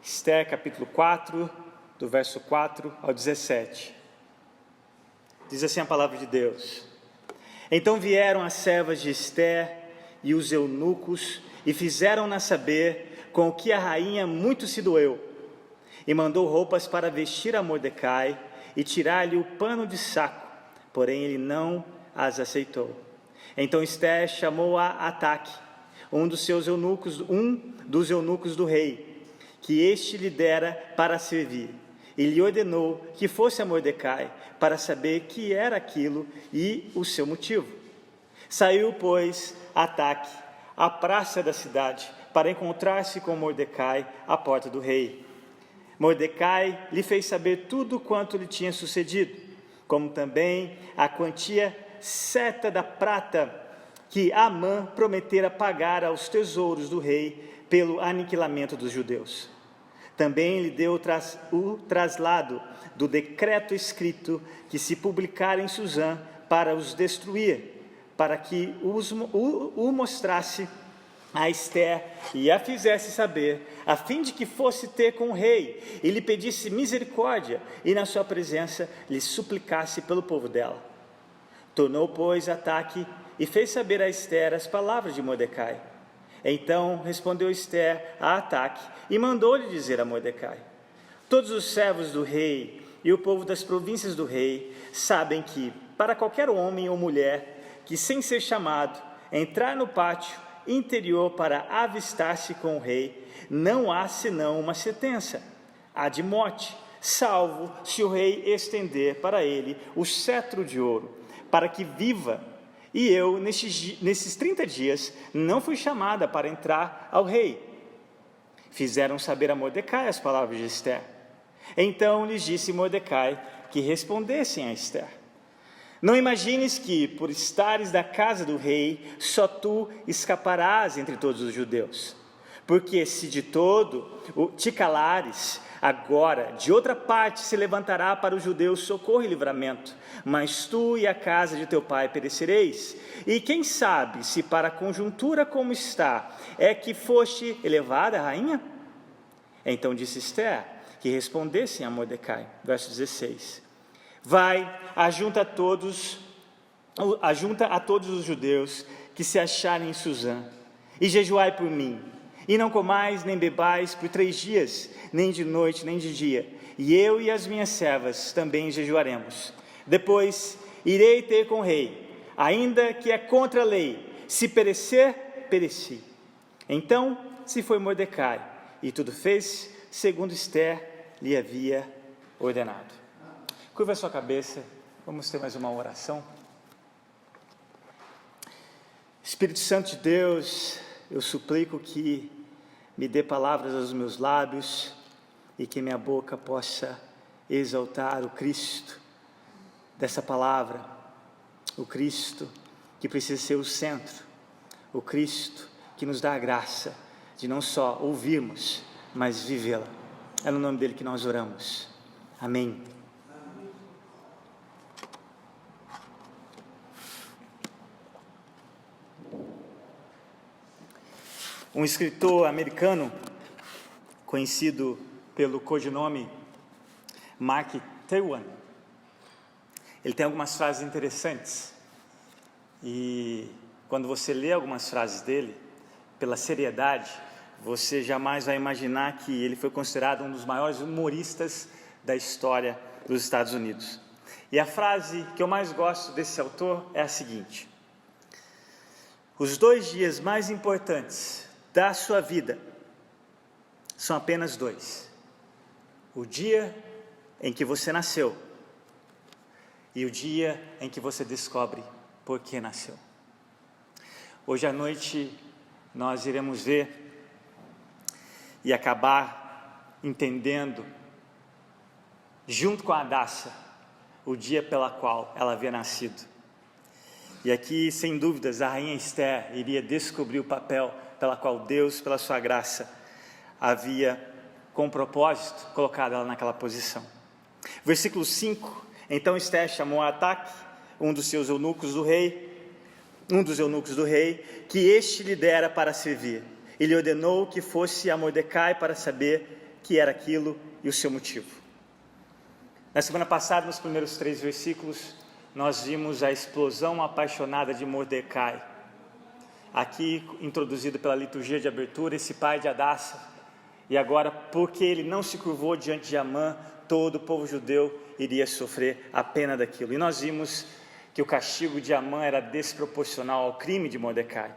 Esther, capítulo 4, do verso 4 ao 17. Diz assim a palavra de Deus: Então vieram as servas de Esther e os eunucos e fizeram-na saber com o que a rainha muito se doeu, e mandou roupas para vestir a Mordecai e tirar-lhe o pano de saco, porém ele não as aceitou. Então Esther chamou a Ataque, um dos eunucos do rei, que este lhe dera para servir, e lhe ordenou que fosse a Mordecai para saber que era aquilo e o seu motivo. Saiu, pois, Ataque à praça da cidade para encontrar-se com Mordecai à porta do rei. Mordecai lhe fez saber tudo quanto lhe tinha sucedido, como também a quantia certa da prata que Amã prometera pagar aos tesouros do rei pelo aniquilamento dos judeus. Também lhe deu o traslado do decreto escrito que se publicara em Suzã para os destruir, para que o mostrasse a Esther e a fizesse saber, a fim de que fosse ter com o rei e lhe pedisse misericórdia e na sua presença lhe suplicasse pelo povo dela. Tornou, pois, Ataque e fez saber a Esther as palavras de Mordecai. Então respondeu Esther a Ataque e mandou-lhe dizer a Mordecai: Todos os servos do rei e o povo das províncias do rei sabem que, para qualquer homem ou mulher que, sem ser chamado, entrar no pátio interior para avistar-se com o rei, não há senão uma sentença, a de morte, salvo se o rei estender para ele o cetro de ouro, para que viva. E eu, nesses 30 dias, não fui chamada para entrar ao rei. Fizeram saber a Mordecai as palavras de Esther. Então lhes disse Mordecai que respondessem a Esther: Não imagines que, por estares da casa do rei, só tu escaparás entre todos os judeus. Porque se de todo te calares, agora de outra parte se levantará para os judeus socorro e livramento, mas tu e a casa de teu pai perecereis. E quem sabe se para a conjuntura como está, é que foste elevada a rainha? Então disse Esther que respondessem a Mordecai, verso 16: Vai, ajunta a todos os judeus que se acharem em Suzã, e jejuai por mim, e não comais nem bebais por 3 dias, nem de noite nem de dia, e eu e as minhas servas também jejuaremos. Depois irei ter com o rei, ainda que é contra a lei, se perecer, pereci. Então se foi Mordecai, e tudo fez segundo Esther lhe havia ordenado. Curva a sua cabeça, vamos ter mais uma oração. Espírito Santo de Deus, eu suplico que me dê palavras aos meus lábios e que minha boca possa exaltar o Cristo dessa palavra, o Cristo que precisa ser o centro, o Cristo que nos dá a graça de não só ouvirmos, mas vivê-la. É no nome dele que nós oramos. Amém. Um escritor americano, conhecido pelo codinome Mark Twain, ele tem algumas frases interessantes, e quando você lê algumas frases dele, pela seriedade, você jamais vai imaginar que ele foi considerado um dos maiores humoristas da história dos Estados Unidos. E a frase que eu mais gosto desse autor é a seguinte: os 2 dias mais importantes da sua vida são apenas 2: o dia em que você nasceu e o dia em que você descobre por que nasceu. Hoje à noite nós iremos ver e acabar entendendo, junto com a Hadassah, o dia pela qual ela havia nascido. E aqui, sem dúvidas, a rainha Esther iria descobrir o papel pela qual Deus, pela sua graça, havia, com propósito, colocado ela naquela posição. Versículo 5: Então Esther chamou a Ataque, um dos eunucos do rei, que este lhe dera para servir, e lhe ordenou que fosse a Mordecai para saber que era aquilo e o seu motivo. Na semana passada, nos primeiros 3 versículos, nós vimos a explosão apaixonada de Mordecai. Aqui, introduzido pela liturgia de abertura, esse pai de Hadassa. E agora, porque ele não se curvou diante de Amã, todo o povo judeu iria sofrer a pena daquilo. E nós vimos que o castigo de Amã era desproporcional ao crime de Mordecai.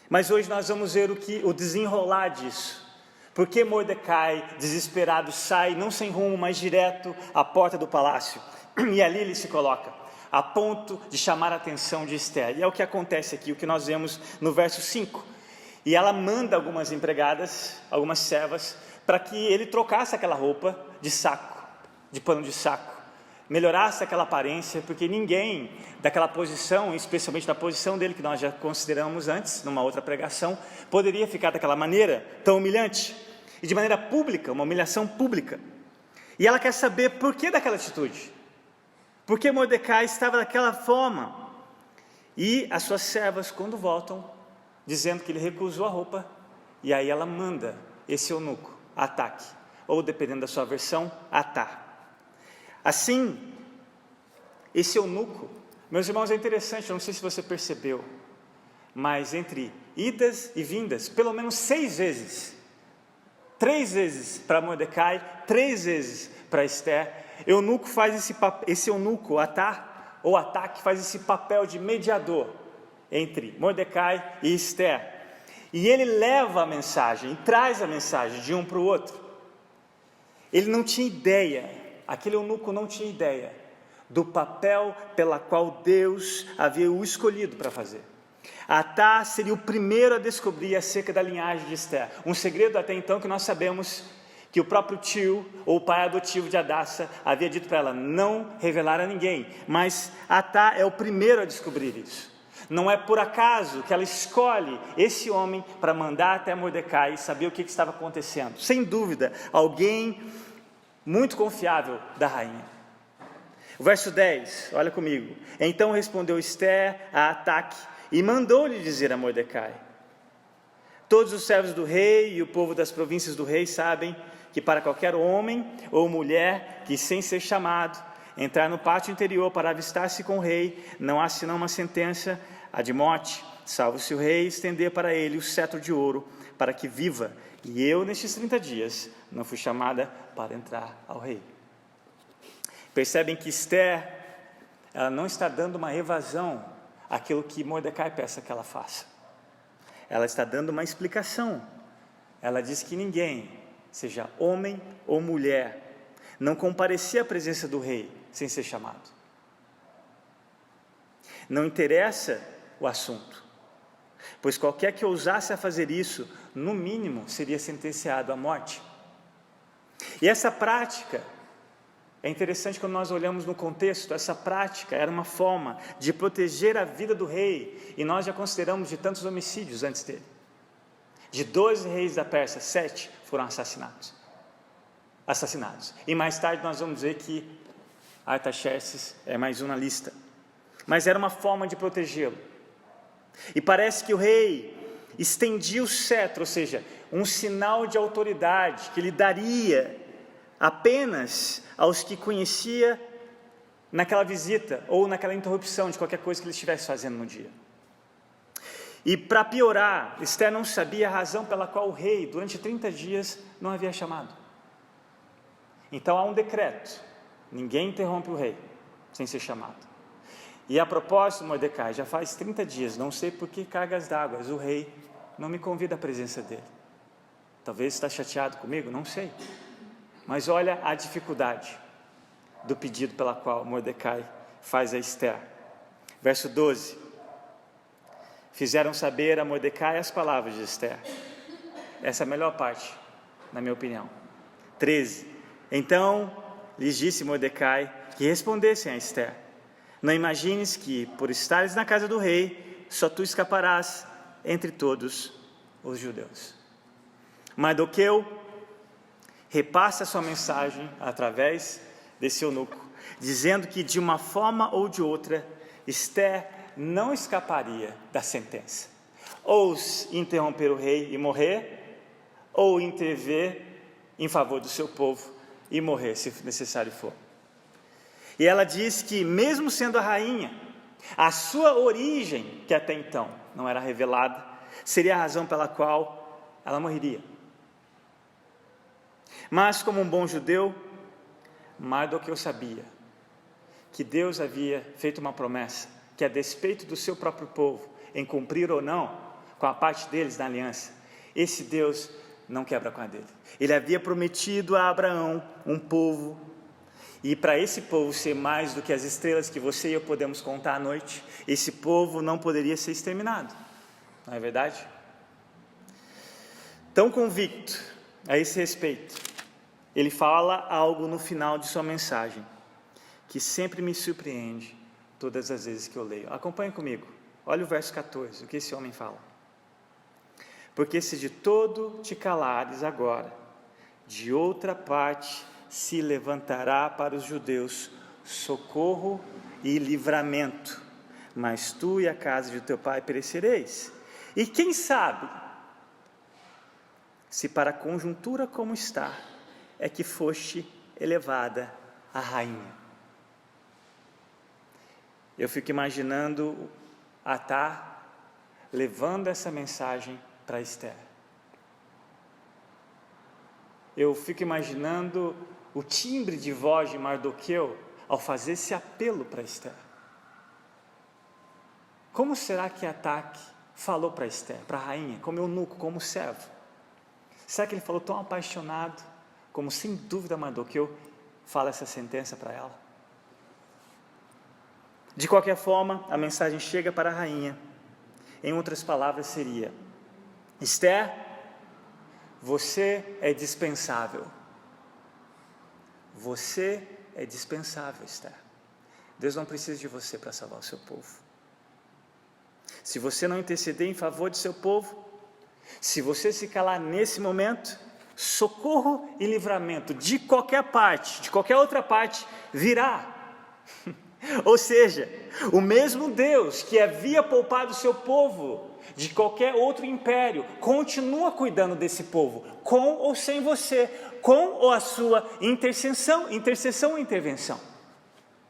Mas hoje nós vamos ver o desenrolar disso. Porque Mordecai, desesperado, sai, não sem rumo, mas direto à porta do palácio. E ali ele se coloca, a ponto de chamar a atenção de Esther. E é o que acontece aqui, o que nós vemos no verso 5. E ela manda algumas empregadas, algumas servas, para que ele trocasse aquela roupa de saco, de pano de saco, melhorasse aquela aparência, porque ninguém daquela posição, especialmente da posição dele, que nós já consideramos antes, numa outra pregação, poderia ficar daquela maneira tão humilhante, e de maneira pública, uma humilhação pública. E ela quer saber por que daquela atitude, por que Mordecai estava daquela forma. E as suas servas, quando voltam, dizendo que ele recusou a roupa, e aí ela manda esse eunuco, Ataque, ou dependendo da sua versão, Atá. Assim, esse eunuco, meus irmãos, é interessante, eu não sei se você percebeu, mas entre idas e vindas, pelo menos 6 vezes, 3 vezes para Mordecai, 3 vezes para Esther, eunuco faz esse eunuco, Atá, ou Ataque, faz esse papel de mediador entre Mordecai e Esther, e ele leva a mensagem, e traz a mensagem de um para o outro. Ele não tinha ideia, aquele eunuco não tinha ideia do papel pela qual Deus havia o escolhido para fazer. Atá seria o primeiro a descobrir acerca da linhagem de Esther, um segredo até então que nós sabemos que o próprio tio, ou o pai adotivo de Hadassa, havia dito para ela, não revelar a ninguém, mas Atá é o primeiro a descobrir isso. Não é por acaso que ela escolhe esse homem para mandar até Mordecai e saber o que estava acontecendo. Sem dúvida, alguém muito confiável da rainha. O verso 10, olha comigo. Então respondeu Esther a Ataque e mandou-lhe dizer a Mordecai: todos os servos do rei e o povo das províncias do rei sabem que para qualquer homem ou mulher que, sem ser chamado, entrar no pátio interior para avistar-se com o rei, não há senão uma sentença, a de morte, salvo se o rei estender para ele o cetro de ouro, para que viva. E eu, nestes 30 dias, não fui chamada para entrar ao rei. Percebem que Esther, ela não está dando uma evasão àquilo que Mordecai peça que ela faça. Ela está dando uma explicação. Ela diz que ninguém, seja homem ou mulher, não comparecia à presença do rei sem ser chamado. Não interessa o assunto, pois qualquer que ousasse a fazer isso, no mínimo, seria sentenciado à morte. E essa prática, é interessante quando nós olhamos no contexto, essa prática era uma forma de proteger a vida do rei, e nós já consideramos de tantos homicídios antes dele. De 12 reis da Pérsia, 7 foram assassinados. E mais tarde nós vamos ver que Artaxerxes é mais um na lista. Mas era uma forma de protegê-lo. E parece que o rei estendia o cetro, ou seja, um sinal de autoridade que ele daria apenas aos que conhecia naquela visita ou naquela interrupção de qualquer coisa que ele estivesse fazendo no dia. E para piorar, Esther não sabia a razão pela qual o rei, durante 30 dias, não havia chamado. Então há um decreto, ninguém interrompe o rei sem ser chamado. E a propósito, Mordecai, já faz 30 dias, não sei por que cargas d'água, o rei não me convida à presença dele. Talvez está chateado comigo, não sei. Mas olha a dificuldade do pedido pela qual Mordecai faz a Esther. Verso 12. Fizeram saber a Mordecai as palavras de Esther. Essa é a melhor parte, na minha opinião. 13. Então lhes disse Mordecai que respondessem a Esther: não imagines que, por estares na casa do rei, só tu escaparás entre todos os judeus. Mardoqueu repassa sua mensagem através desse eunuco, dizendo que de uma forma ou de outra, Esther não escaparia da sentença. Ou interromper o rei e morrer, ou intervir em favor do seu povo e morrer, se necessário for. E ela diz que, mesmo sendo a rainha, a sua origem, que até então não era revelada, seria a razão pela qual ela morreria. Mas, como um bom judeu, Mardoqueu sabia que Deus havia feito uma promessa, que a despeito do seu próprio povo, em cumprir ou não com a parte deles na aliança, esse Deus não quebra com a dele. Ele havia prometido a Abraão um povo, e para esse povo ser mais do que as estrelas que você e eu podemos contar à noite, esse povo não poderia ser exterminado, não é verdade? Tão convicto a esse respeito, ele fala algo no final de sua mensagem, que sempre me surpreende todas as vezes que eu leio. Acompanhe comigo, olha o verso 14, o que esse homem fala. Porque se de todo te calares agora, de outra parte se levantará para os judeus socorro e livramento, mas tu e a casa de teu pai perecereis. E quem sabe, se para a conjuntura como está, é que foste elevada a rainha. Eu fico imaginando Atá levando essa mensagem para Esther. Eu fico imaginando o timbre de voz de Mardoqueu ao fazer esse apelo para Esther. Como será que Ataque falou para Esther, para a rainha, como eunuco, como servo? Será que ele falou tão apaixonado, como sem dúvida Mardoqueu fala essa sentença para ela? De qualquer forma, a mensagem chega para a rainha. Em outras palavras seria: Esther, você é dispensável. Você é dispensável, Esther. Deus não precisa de você para salvar o seu povo. Se você não interceder em favor de seu povo, se você se calar nesse momento, socorro e livramento de qualquer parte, de qualquer outra parte, virá. Ou seja, o mesmo Deus que havia poupado o seu povo de qualquer outro império, continua cuidando desse povo, com ou sem você, com ou a sua intercessão ou intervenção.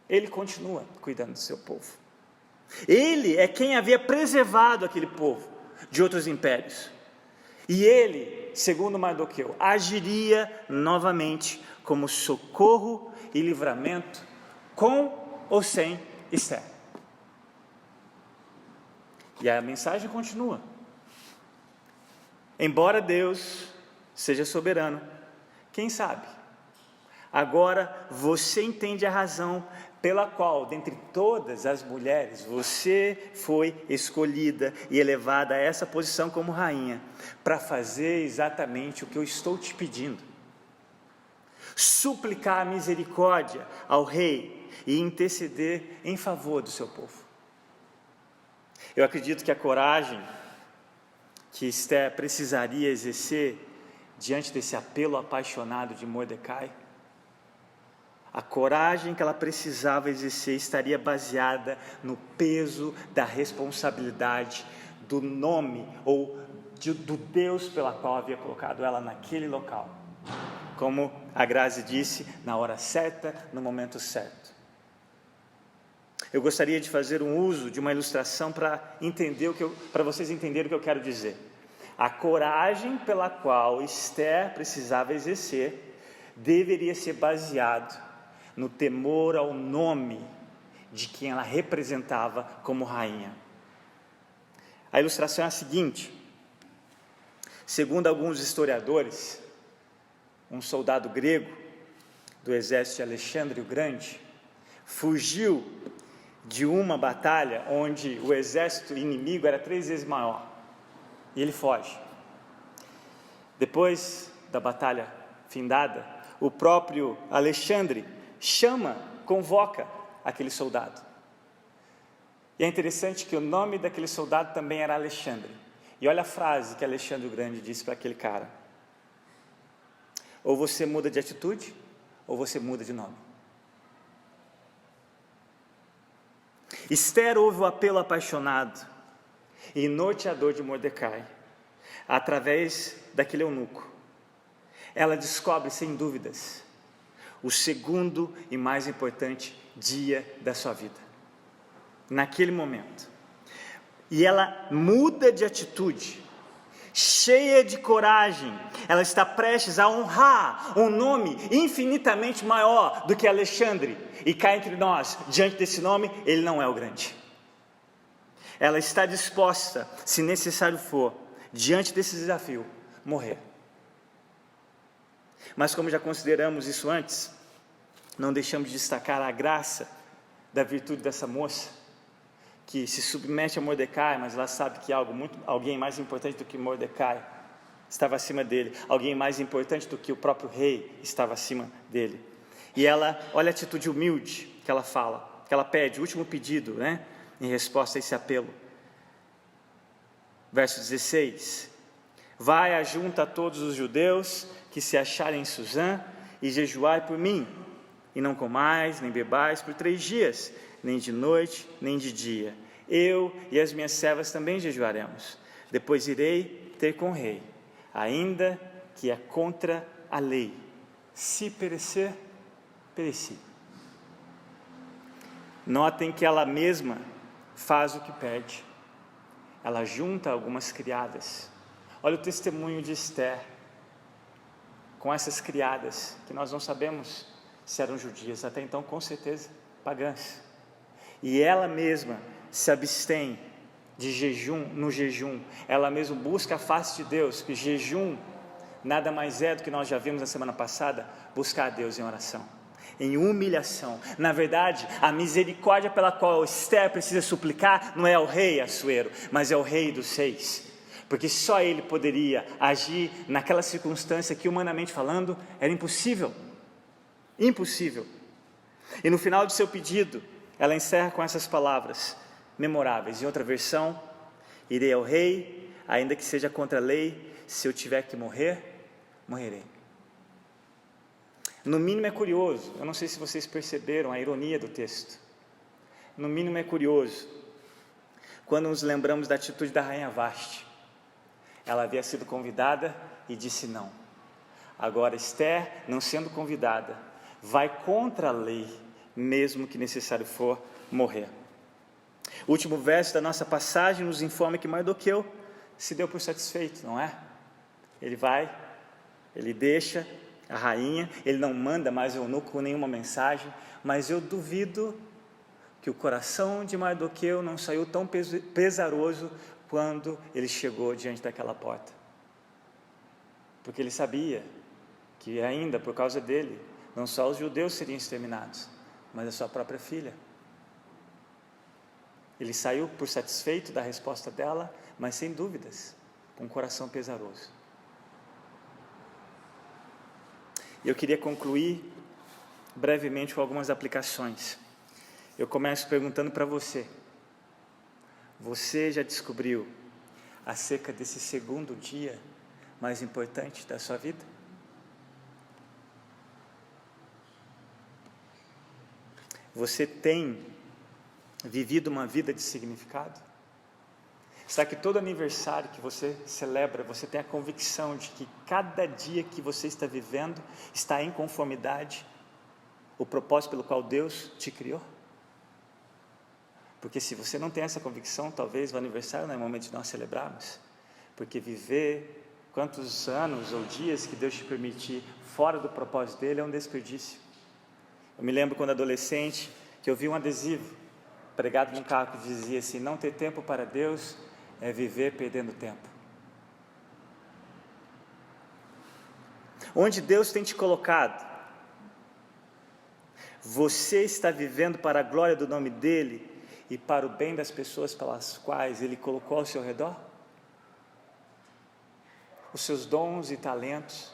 Ele continua cuidando do seu povo. Ele é quem havia preservado aquele povo de outros impérios. E ele, segundo Mardoqueu, agiria novamente como socorro e livramento, com ou sem Esther. E a mensagem continua. Embora Deus seja soberano, quem sabe? Agora você entende a razão pela qual, dentre todas as mulheres, você foi escolhida e elevada a essa posição como rainha, para fazer exatamente o que eu estou te pedindo. Suplicar misericórdia ao rei e interceder em favor do seu povo. Eu acredito que a coragem que Esther precisaria exercer diante desse apelo apaixonado de Mordecai, a coragem que ela precisava exercer estaria baseada no peso da responsabilidade do nome ou do Deus pela qual havia colocado ela naquele local. Como a Grazi disse, na hora certa, no momento certo. Eu gostaria de fazer um uso de uma ilustração para vocês entenderem o que eu quero dizer. A coragem pela qual Esther precisava exercer deveria ser baseado no temor ao nome de quem ela representava como rainha. A ilustração é a seguinte: segundo alguns historiadores, um soldado grego do exército de Alexandre o Grande fugiu de uma batalha onde o exército inimigo era 3 vezes maior, e ele foge. Depois da batalha findada, o próprio Alexandre convoca aquele soldado. E é interessante que o nome daquele soldado também era Alexandre. E olha a frase que Alexandre o Grande disse para aquele cara: ou você muda de atitude, ou você muda de nome. Esther ouve o apelo apaixonado e norteador de Mordecai, através daquele eunuco. ela descobre, sem dúvidas, o segundo e mais importante dia da sua vida, naquele momento. E ela muda de atitude, cheia de coragem. Ela está prestes a honrar um nome infinitamente maior do que Alexandre. E cá entre nós, diante desse nome, ele não é o grande. Ela está disposta, se necessário for, diante desse desafio, morrer. Mas como já consideramos isso antes, não deixamos de destacar a graça da virtude dessa moça, que se submete a Mordecai, mas ela sabe que alguém mais importante do que Mordecai estava acima dele, alguém mais importante do que o próprio rei estava acima dele. E ela, olha a atitude humilde que ela fala, que ela pede, o último pedido, em resposta a esse apelo. Verso 16: vai ajunta a todos os judeus que se acharem em Suzã e jejuai por mim, e não comais nem bebais por 3 dias, nem de noite, nem de dia. Eu e as minhas servas também jejuaremos. Depois irei ter com o rei, ainda que é contra a lei. Se perecer, pereci. Notem que ela mesma faz o que pede. Ela junta algumas criadas. Olha o testemunho de Esther com essas criadas, que nós não sabemos se eram judias, até então com certeza pagãs. E ela mesma se abstém de jejum, no jejum, ela mesma busca a face de Deus, que jejum nada mais é do que nós já vimos na semana passada, buscar a Deus em oração, em humilhação. Na verdade, a misericórdia pela qual Esther precisa suplicar não é ao rei Assuero, mas é ao rei dos reis, porque só ele poderia agir naquela circunstância que, humanamente falando, era impossível. Impossível. E no final de seu pedido, ela encerra com essas palavras memoráveis. Em outra versão: irei ao rei, ainda que seja contra a lei, se eu tiver que morrer, morrerei. No mínimo é curioso, eu não sei se vocês perceberam a ironia do texto. No mínimo é curioso, quando nos lembramos da atitude da rainha Vasti. Ela havia sido convidada e disse não. Agora Esther, não sendo convidada, vai contra a lei, mesmo que necessário for morrer. O último verso da nossa passagem nos informa que Mardoqueu se deu por satisfeito, não é? Ele vai, ele deixa a rainha, ele não manda mais o eunuco com nenhuma mensagem, mas eu duvido que o coração de Mardoqueu não saiu tão pesaroso quando ele chegou diante daquela porta, porque ele sabia que ainda por causa dele, não só os judeus seriam exterminados, mas a sua própria filha. Ele saiu por satisfeito da resposta dela, mas sem dúvidas, com um coração pesaroso. E eu queria concluir brevemente com algumas aplicações. Eu começo perguntando para você: você já descobriu acerca desse segundo dia mais importante da sua vida? Você tem vivido uma vida de significado? Será que todo aniversário que você celebra, você tem a convicção de que cada dia que você está vivendo está em conformidade o propósito pelo qual Deus te criou? Porque se você não tem essa convicção, talvez o aniversário não é o momento de nós celebrarmos, porque viver quantos anos ou dias que Deus te permitir fora do propósito dele é um desperdício. Eu me lembro quando adolescente que eu vi um adesivo pregado num carro que dizia assim: não ter tempo para Deus é viver perdendo tempo. Onde Deus tem te colocado, você está vivendo para a glória do nome dele e para o bem das pessoas pelas quais ele colocou ao seu redor? Os seus dons e talentos,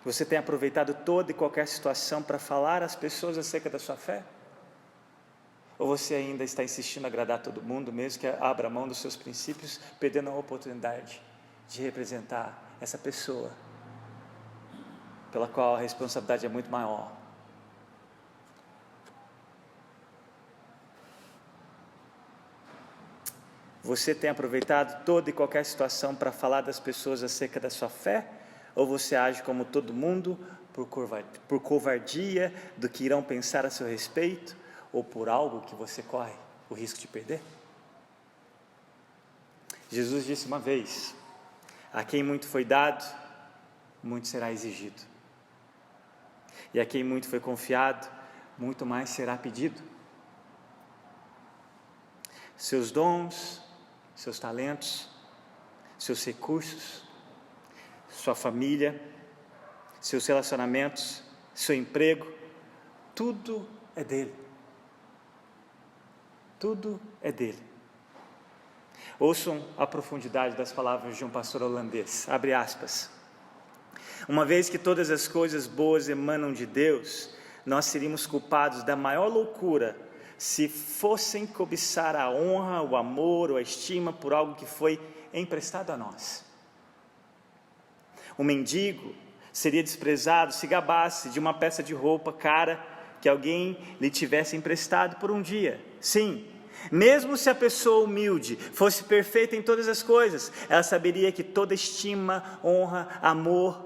você tem aproveitado toda e qualquer situação para falar às pessoas acerca da sua fé? Ou você ainda está insistindo em agradar todo mundo, mesmo que abra mão dos seus princípios, perdendo a oportunidade de representar essa pessoa pela qual a responsabilidade é muito maior? Você tem aproveitado toda e qualquer situação para falar das pessoas acerca da sua fé? Ou você age como todo mundo, por covardia do que irão pensar a seu respeito, ou por algo que você corre o risco de perder? Jesus disse uma vez: a quem muito foi dado, muito será exigido. E a quem muito foi confiado, muito mais será pedido. Seus dons, seus talentos, seus recursos, sua família, seus relacionamentos, seu emprego, tudo é dele. Tudo é dele. Ouçam a profundidade das palavras de um pastor holandês, abre aspas: uma vez que todas as coisas boas emanam de Deus, nós seríamos culpados da maior loucura se fossem cobiçar a honra, o amor ou a estima por algo que foi emprestado a nós. O mendigo seria desprezado se gabasse de uma peça de roupa cara que alguém lhe tivesse emprestado por um dia. Sim, mesmo se a pessoa humilde fosse perfeita em todas as coisas, ela saberia que toda estima, honra, amor,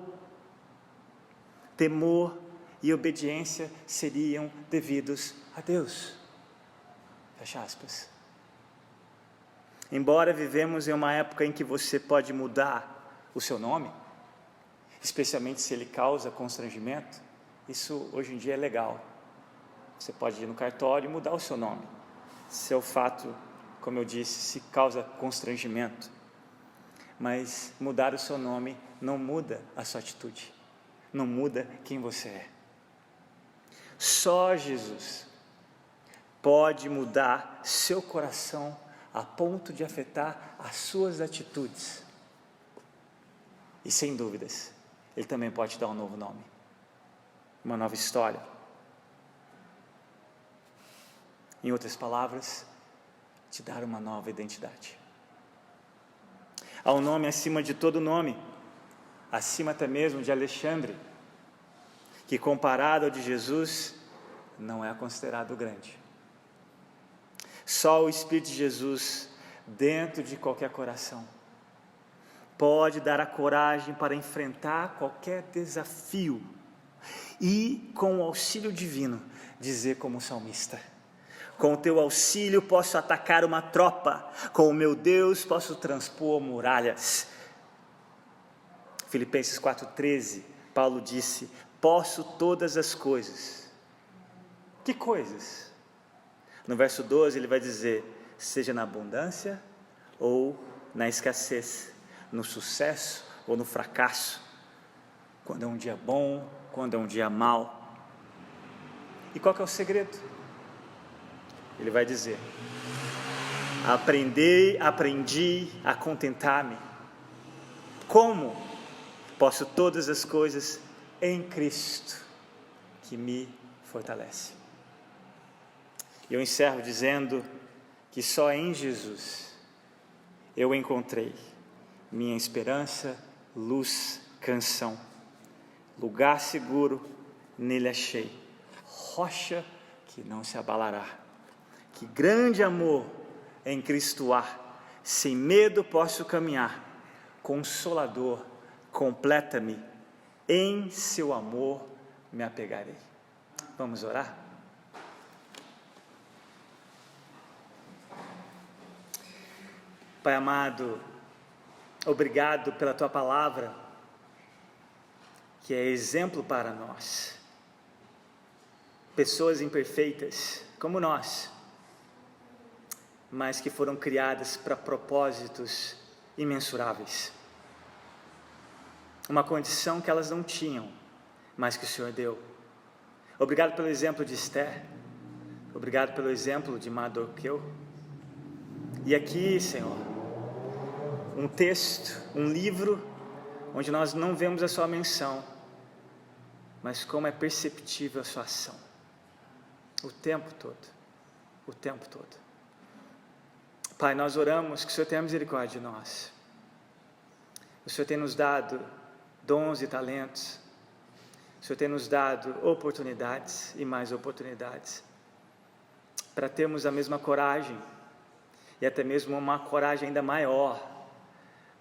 temor e obediência seriam devidos a Deus. Fecha aspas. Embora vivemos em uma época em que você pode mudar o seu nome, especialmente se ele causa constrangimento, isso hoje em dia é legal. Você pode ir no cartório e mudar o seu nome, se é o fato, como eu disse, se causa constrangimento. Mas mudar o seu nome não muda a sua atitude, não muda quem você é. Só Jesus pode mudar seu coração a ponto de afetar as suas atitudes. E sem dúvidas, Ele também pode te dar um novo nome, uma nova história. Em outras palavras, te dar uma nova identidade. Há um nome acima de todo nome, acima até mesmo de Alexandre, que comparado ao de Jesus, não é considerado grande. Só o Espírito de Jesus, dentro de qualquer coração, pode dar a coragem para enfrentar qualquer desafio e, com o auxílio divino, dizer como salmista: com o teu auxílio posso atacar uma tropa, com o meu Deus posso transpor muralhas. Filipenses 4,13, Paulo disse: posso todas as coisas. Que coisas? No verso 12 ele vai dizer: seja na abundância ou na escassez, no sucesso ou no fracasso, quando é um dia bom, quando é um dia mau. E qual que é o segredo? Ele vai dizer: aprendi a contentar-me. Como? Posso todas as coisas em Cristo, que me fortalece. E eu encerro dizendo que só em Jesus eu encontrei minha esperança, luz, canção, lugar seguro, nele achei, rocha que não se abalará. Que grande amor em Cristo há, sem medo posso caminhar, Consolador, completa-me, em seu amor me apegarei. Vamos orar? Pai amado, obrigado pela Tua palavra, que é exemplo para nós, pessoas imperfeitas como nós, mas que foram criadas para propósitos imensuráveis, uma condição que elas não tinham, mas que o Senhor deu. Obrigado pelo exemplo de Esther, obrigado pelo exemplo de Mardoqueu, e aqui, Senhor, um texto, um livro, onde nós não vemos a sua menção, mas como é perceptível a sua ação, o tempo todo, o tempo todo. Pai, nós oramos que o Senhor tenha misericórdia de nós. O Senhor tem nos dado dons e talentos, o Senhor tem nos dado oportunidades e mais oportunidades, para termos a mesma coragem e até mesmo uma coragem ainda maior,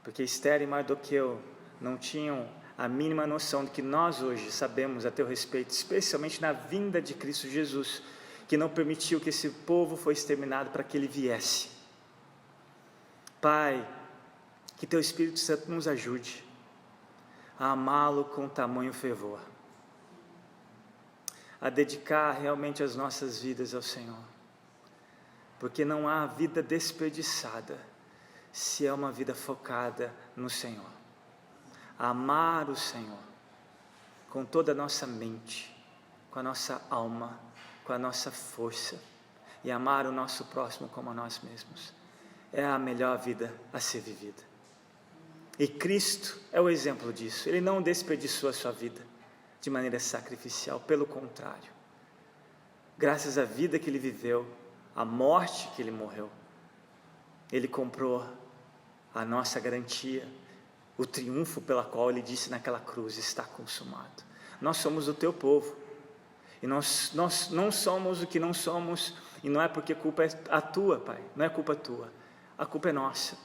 porque Esther e Mardoqueu não tinham a mínima noção de que nós hoje sabemos a teu respeito, especialmente na vinda de Cristo Jesus, que não permitiu que esse povo fosse exterminado para que ele viesse. Pai, que teu Espírito Santo nos ajude a amá-lo com tamanho fervor, a dedicar realmente as nossas vidas ao Senhor, porque não há vida desperdiçada se é uma vida focada no Senhor. Amar o Senhor com toda a nossa mente, com a nossa alma, com a nossa força, e amar o nosso próximo como a nós mesmos, é a melhor vida a ser vivida. E Cristo é o exemplo disso. Ele não desperdiçou a sua vida de maneira sacrificial, pelo contrário, graças à vida que ele viveu, à morte que ele morreu, ele comprou a nossa garantia, o triunfo pela qual ele disse naquela cruz: está consumado. Nós somos o teu povo, e nós não somos o que não somos, e não é porque a culpa é a tua, Pai, não é culpa tua, a culpa é nossa,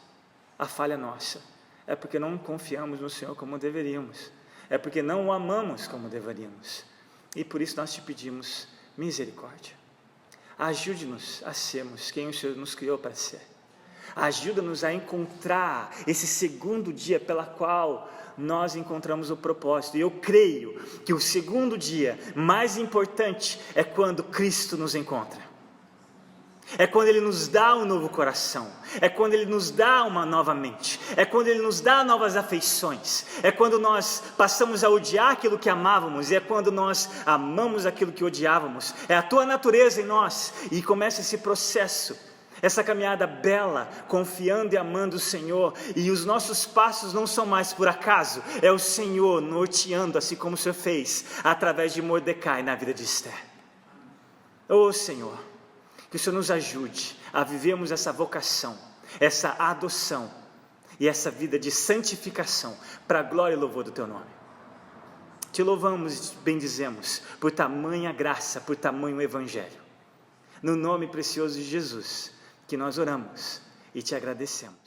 a falha é nossa, é porque não confiamos no Senhor como deveríamos, é porque não o amamos como deveríamos, e por isso nós te pedimos misericórdia. Ajude-nos a sermos quem o Senhor nos criou para ser. Ajuda-nos a encontrar esse segundo dia pela qual nós encontramos o propósito. E eu creio que o segundo dia mais importante é quando Cristo nos encontra. É quando Ele nos dá um novo coração, é quando Ele nos dá uma nova mente, é quando Ele nos dá novas afeições, é quando nós passamos a odiar aquilo que amávamos, e é quando nós amamos aquilo que odiávamos. É a tua natureza em nós, e começa esse processo, essa caminhada bela, confiando e amando o Senhor, e os nossos passos não são mais por acaso, é o Senhor norteando, assim como o Senhor fez através de Mordecai na vida de Esther. Ô Senhor, que o Senhor nos ajude a vivermos essa vocação, essa adoção e essa vida de santificação para a glória e louvor do teu nome. Te louvamos e bendizemos por tamanha graça, por tamanho evangelho. No nome precioso de Jesus que nós oramos e te agradecemos.